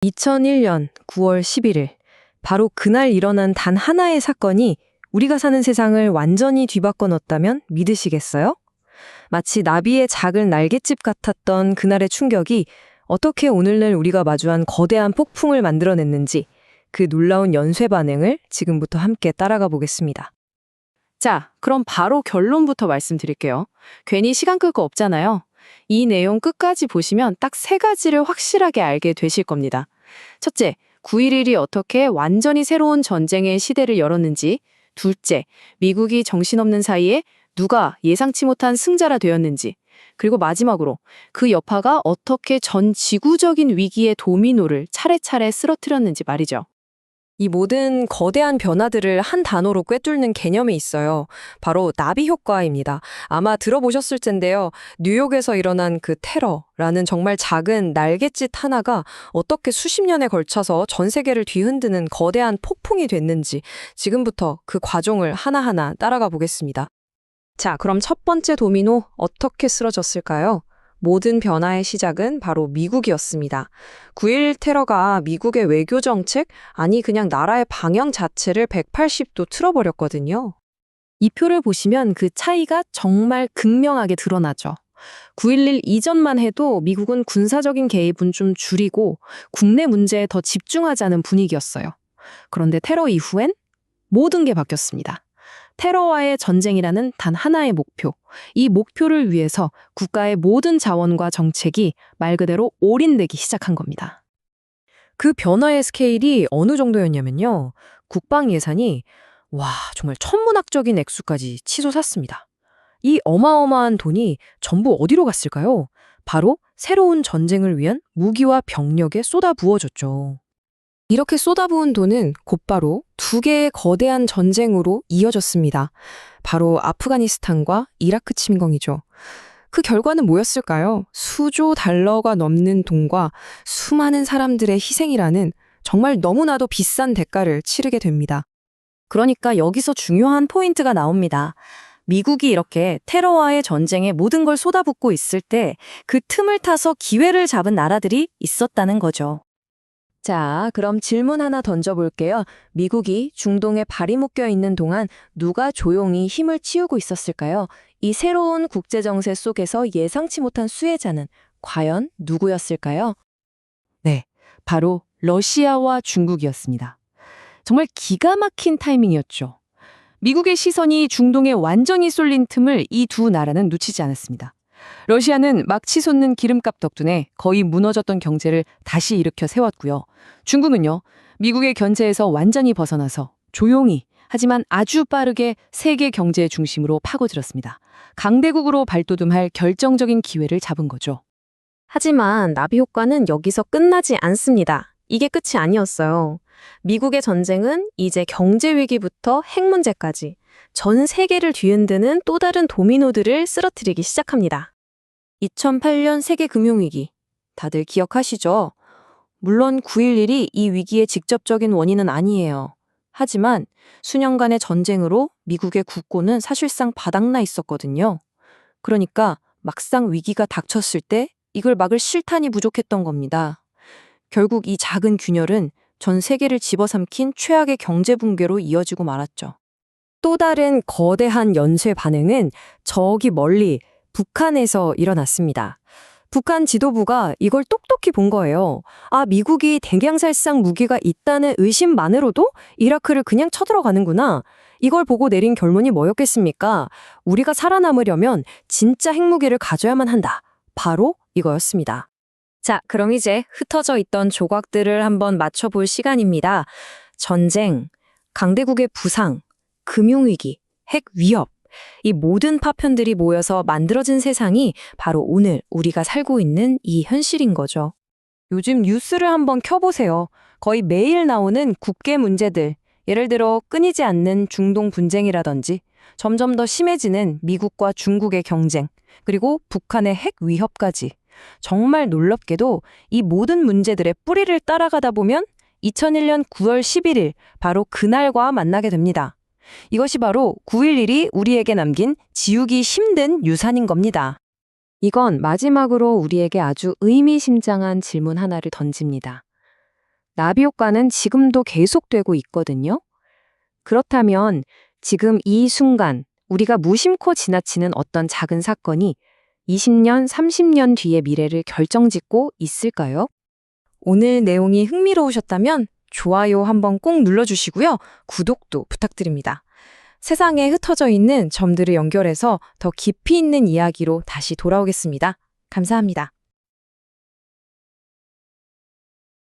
2001년 9월 11일, 바로 그날 일어난 단 하나의 사건이 우리가 사는 세상을 완전히 뒤바꿔 놓았다면 믿으시겠어요? 마치 나비의 작은 날갯짓 같았던 그날의 충격이 어떻게 오늘날 우리가 마주한 거대한 폭풍을 만들어냈는지 그 놀라운 연쇄 반응을 지금부터 함께 따라가 보겠습니다. 자, 그럼 바로 결론부터 말씀드릴게요. 괜히 시간 끌 거 없잖아요. 이 내용 끝까지 보시면 딱 세 가지를 확실하게 알게 되실 겁니다. 첫째, 9.11이 어떻게 완전히 새로운 전쟁의 시대를 열었는지. 둘째, 미국이 정신없는 사이에 누가 예상치 못한 승자라 되었는지. 그리고 마지막으로 그 여파가 어떻게 전 지구적인 위기의 도미노를 차례차례 쓰러뜨렸는지 말이죠. 이 모든 거대한 변화들을 한 단어로 꿰뚫는 개념이 있어요. 바로 나비 효과입니다. 아마 들어보셨을 텐데요. 뉴욕에서 일어난 그 테러라는 정말 작은 날갯짓 하나가 어떻게 수십 년에 걸쳐서 전 세계를 뒤흔드는 거대한 폭풍이 됐는지 지금부터 그 과정을 하나하나 따라가 보겠습니다. 자, 그럼 첫 번째 도미노 어떻게 쓰러졌을까요? 모든 변화의 시작은 바로 미국이었습니다. 9.11 테러가 미국의 외교 정책, 아니 그냥 나라의 방향 자체를 180도 틀어버렸거든요. 이 표를 보시면 그 차이가 정말 극명하게 드러나죠. 9.11 이전만 해도 미국은 군사적인 개입은 좀 줄이고 국내 문제에 더 집중하자는 분위기였어요. 그런데 테러 이후엔 모든 게 바뀌었습니다. 테러와의 전쟁이라는 단 하나의 목표, 이 목표를 위해서 국가의 모든 자원과 정책이 말 그대로 올인되기 시작한 겁니다. 그 변화의 스케일이 어느 정도였냐면요. 국방 예산이 정말 천문학적인 액수까지 치솟았습니다. 이 어마어마한 돈이 전부 어디로 갔을까요? 바로 새로운 전쟁을 위한 무기와 병력에 쏟아부어졌죠. 이렇게 쏟아부은 돈은 곧바로 두 개의 거대한 전쟁으로 이어졌습니다. 바로 아프가니스탄과 이라크 침공이죠. 그 결과는 뭐였을까요? 수조 달러가 넘는 돈과 수많은 사람들의 희생이라는 정말 너무나도 비싼 대가를 치르게 됩니다. 그러니까 여기서 중요한 포인트가 나옵니다. 미국이 이렇게 테러와의 전쟁에 모든 걸 쏟아붓고 있을 때 그 틈을 타서 기회를 잡은 나라들이 있었다는 거죠. 자, 그럼 질문 하나 던져볼게요. 미국이 중동에 발이 묶여 있는 동안 누가 조용히 힘을 치우고 있었을까요? 이 새로운 국제정세 속에서 예상치 못한 수혜자는 과연 누구였을까요? 네, 바로 러시아와 중국이었습니다. 정말 기가 막힌 타이밍이었죠. 미국의 시선이 중동에 완전히 쏠린 틈을 이 두 나라는 놓치지 않았습니다. 러시아는 막 치솟는 기름값 덕분에 거의 무너졌던 경제를 다시 일으켜 세웠고요. 중국은요, 미국의 견제에서 완전히 벗어나서 조용히 하지만 아주 빠르게 세계 경제의 중심으로 파고들었습니다. 강대국으로 발돋움할 결정적인 기회를 잡은 거죠. 하지만 나비 효과는 여기서 끝나지 않습니다. 이게 끝이 아니었어요. 미국의 전쟁은 이제 경제 위기부터 핵 문제까지 전 세계를 뒤흔드는 또 다른 도미노들을 쓰러뜨리기 시작합니다. 2008년 세계 금융위기, 다들 기억하시죠? 물론 9.11이 이 위기의 직접적인 원인은 아니에요. 하지만 수년간의 전쟁으로 미국의 국고는 사실상 바닥나 있었거든요. 그러니까 막상 위기가 닥쳤을 때 이걸 막을 실탄이 부족했던 겁니다. 결국 이 작은 균열은 전 세계를 집어삼킨 최악의 경제 붕괴로 이어지고 말았죠. 또 다른 거대한 연쇄 반응은 저기 멀리 북한에서 일어났습니다. 북한 지도부가 이걸 똑똑히 본 거예요. 아, 미국이 대량살상 무기가 있다는 의심만으로도 이라크를 그냥 쳐들어가는구나. 이걸 보고 내린 결론이 뭐였겠습니까? 우리가 살아남으려면 진짜 핵무기를 가져야만 한다. 바로 이거였습니다. 자, 그럼 이제 흩어져 있던 조각들을 한번 맞춰볼 시간입니다. 전쟁, 강대국의 부상, 금융위기, 핵 위협, 이 모든 파편들이 모여서 만들어진 세상이 바로 오늘 우리가 살고 있는 이 현실인 거죠. 요즘 뉴스를 한번 켜보세요. 거의 매일 나오는 국계 문제들, 예를 들어 끊이지 않는 중동 분쟁이라든지 점점 더 심해지는 미국과 중국의 경쟁, 그리고 북한의 핵 위협까지. 정말 놀랍게도 이 모든 문제들의 뿌리를 따라가다 보면 2001년 9월 11일 바로 그날과 만나게 됩니다. 이것이 바로 9.11이 우리에게 남긴 지우기 힘든 유산인 겁니다. 이건 마지막으로 우리에게 아주 의미심장한 질문 하나를 던집니다. 나비 효과는 지금도 계속되고 있거든요. 그렇다면 지금 이 순간 우리가 무심코 지나치는 어떤 작은 사건이 20년, 30년 뒤의 미래를 결정짓고 있을까요? 오늘 내용이 흥미로우셨다면 좋아요 한번 꼭 눌러주시고요. 구독도 부탁드립니다. 세상에 흩어져 있는 점들을 연결해서 더 깊이 있는 이야기로 다시 돌아오겠습니다. 감사합니다.